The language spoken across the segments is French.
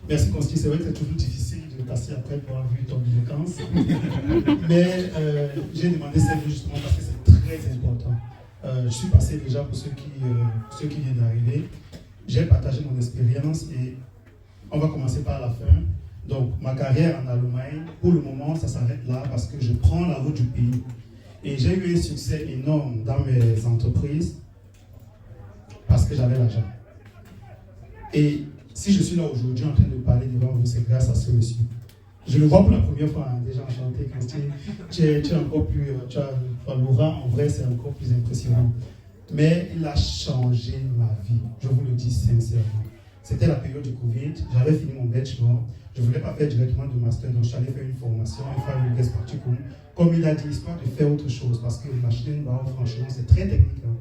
Merci Consti, c'est vrai que c'est toujours difficile de passer après pour avoir vu ton éloquence. Mais j'ai demandé celle justement parce que c'est très important. Je suis passé déjà pour ceux qui viennent d'arriver. J'ai partagé mon expérience et on va commencer par la fin. Donc ma carrière en Allemagne, pour le moment, ça s'arrête là parce que je prends la route du pays. Et j'ai eu un succès énorme dans mes entreprises parce que j'avais l'argent. Et si je suis là aujourd'hui en train de parler devant vous, c'est grâce à ce monsieur. Je le vois pour la première fois, hein, déjà enchanté, tu es encore plus, Laurent, en vrai, c'est encore plus impressionnant. Mais il a changé ma vie, je vous le dis sincèrement. C'était la période du Covid, j'avais fini mon bachelor, je ne voulais pas faire directement de master, donc j'allais faire une formation, faire une guest practicum. Comme il a dit, histoire de faire autre chose, parce que le machine, franchement, c'est très technique. Hein.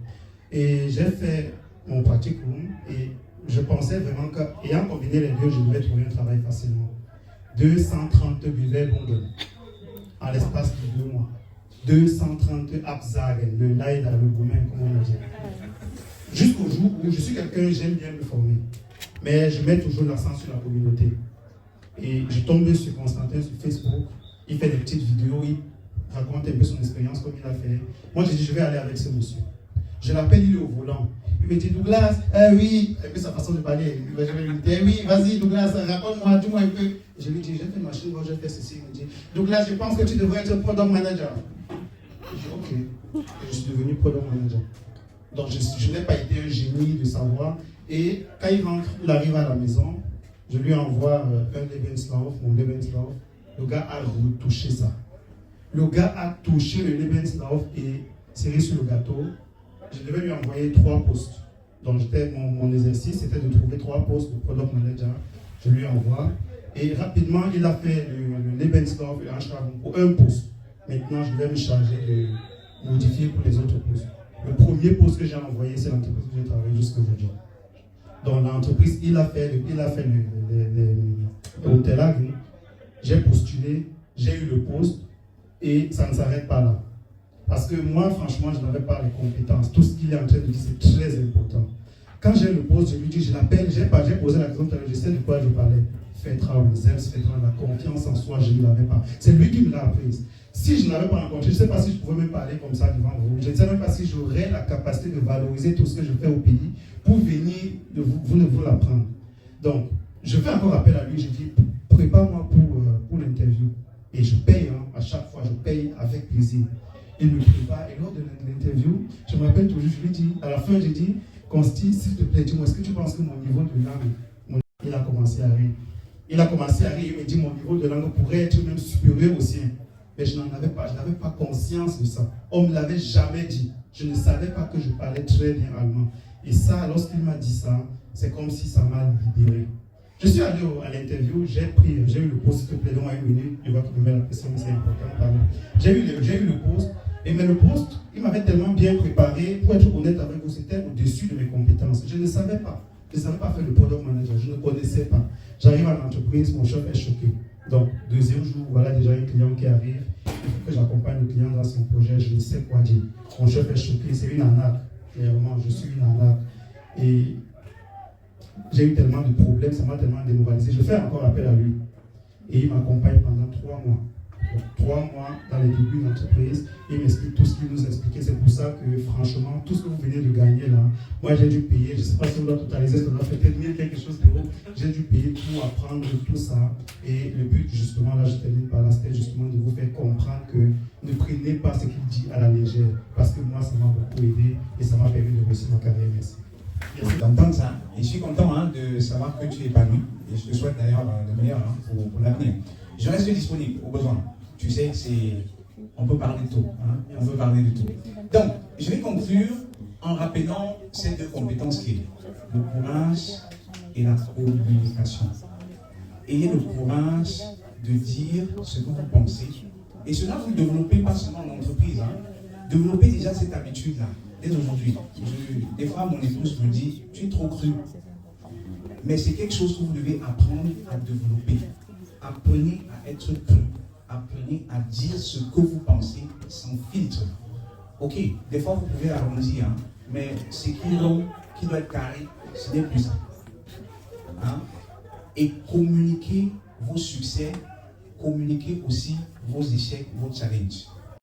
Et j'ai fait mon practicum et je pensais vraiment qu'ayant combiné les deux, je devais trouver un travail facilement. 230 billets bonbons en l'espace de 2 mois. 230 Absagen, le Laïda, le Goumen, comme on dit. Jusqu'au jour où je suis quelqu'un, j'aime bien me former. Mais je mets toujours l'accent sur la communauté. Et je tombe sur Constantin sur Facebook. Il fait des petites vidéos, il raconte un peu son expérience, comme il a fait. Moi, j'ai dit, je vais aller avec ce monsieur. Je l'appelle, il est au volant. Il me dit, Douglas, oui, un peu sa façon de parler. Je vais lui dire, oui, vas-y, Douglas, raconte-moi, dis-moi un peu. Je lui dis, j'ai fait machine, j'ai fait ceci. Il me dit, Douglas, je pense que tu devrais être product manager. Je dis, ok. Et je suis devenu product manager. Donc, je n'ai pas été un génie de savoir. Et quand il rentre, il arrive à la maison, je lui envoie un Lebenslauf, mon Lebenslauf. Le gars a retouché ça. Le gars a touché le Lebenslauf et serré sur le gâteau. Je devais lui envoyer 3 postes. Donc, mon exercice, c'était de trouver 3 postes de product manager. Je lui envoie. Et rapidement, il a fait le Lebenslauf et Anschreiben pour un poste. Maintenant, je vais me charger de modifier pour les autres postes. Le premier poste que j'ai envoyé, c'est l'entreprise où j'ai travaillé jusqu'à aujourd'hui. Dans l'entreprise, il a fait le hôtel. J'ai postulé, j'ai eu le poste et ça ne s'arrête pas là. Parce que moi, franchement, je n'avais pas les compétences. Tout ce qu'il est en train de dire, c'est très important. Quand j'ai le poste, je lui dis, je l'appelle, j'ai posé la question, je sais de quoi je parlais. Faites-en la confiance en soi, je ne l'avais pas. C'est lui qui me l'a apprise. Si je ne l'avais pas rencontré, je ne sais pas si je pouvais même parler comme ça devant vous. Je ne sais même pas si j'aurais la capacité de valoriser tout ce que je fais au pays pour venir vous l'apprendre. Donc, je fais encore appel à lui, je dis, prépare-moi pour l'interview. Et je paye, hein, à chaque fois, je paye avec plaisir. Il me prépare, et lors de l'interview, je me rappelle toujours, je lui dis, à la fin, j'ai dit, Consti, s'il te plaît, dis-moi, est-ce que tu penses que mon niveau de langue, il a commencé à rire. Il a commencé à rire, il me dit, mon niveau de langue pourrait être même supérieur au sien. Mais je n'avais pas conscience de ça. On ne me l'avait jamais dit. Je ne savais pas que je parlais très bien allemand. Et ça, lorsqu'il m'a dit ça, c'est comme si ça m'a libéré. Je suis allé à l'interview, j'ai eu le poste, s'il te plaît, dans 1 minute, je vois qu'il me met la pression, mais c'est important. J'ai eu le poste, mais le poste, il m'avait tellement bien préparé, pour être honnête avec vous, c'était au-dessus de mes compétences. Je ne savais pas. Je ne savais pas faire le product manager, je ne connaissais pas. J'arrive à l'entreprise, mon chef est choqué. Donc, deuxième jour, voilà déjà un client qui arrive, il faut que j'accompagne le client dans son projet, je ne sais quoi dire. Mon chef est choqué, c'est une arnaque. Clairement, je suis une arnaque. Et j'ai eu tellement de problèmes, ça m'a tellement démoralisé. Je fais encore appel à lui. Et il m'accompagne pendant 3 mois. Donc, 3 mois dans les débuts de l'entreprise. Il m'explique tout ce qu'il nous expliquait. C'est pour ça que, franchement, tout ce que vous venez de gagner là, moi j'ai dû payer, je ne sais pas si on doit totaliser, ça doit faire peut-être 1000 quelque chose d'euros. J'ai dû payer pour apprendre tout ça. Et le but, justement, là, je termine par là, c'était justement de vous faire comprendre que ne prenez pas ce qu'il dit à la légère. Parce que moi, ça m'a beaucoup aidé et ça m'a permis de réussir ma carrière. Merci. D'entendre ça. Et je suis content de savoir que tu es épanoui. Et je te souhaite d'ailleurs le meilleur pour l'avenir. Je reste disponible au besoin. Tu sais, on peut parler de tout. Hein? On peut parler de tout. Donc, je vais conclure en rappelant ces 2 compétences clés. Le courage et la communication. Ayez le courage de dire ce que vous pensez. Et cela, vous ne développez pas seulement en entreprise. Hein? Développez déjà cette habitude-là. Dès aujourd'hui, des fois mon épouse me dit, tu es trop cru. Mais c'est quelque chose que vous devez apprendre à développer. Apprenez à être cru. Apprenez à dire ce que vous pensez sans filtre. Ok, des fois vous pouvez arrondir, hein, mais ce qui doit être carré, ce n'est plus ça. Hein? et communiquez vos succès, communiquez aussi vos échecs, vos challenges.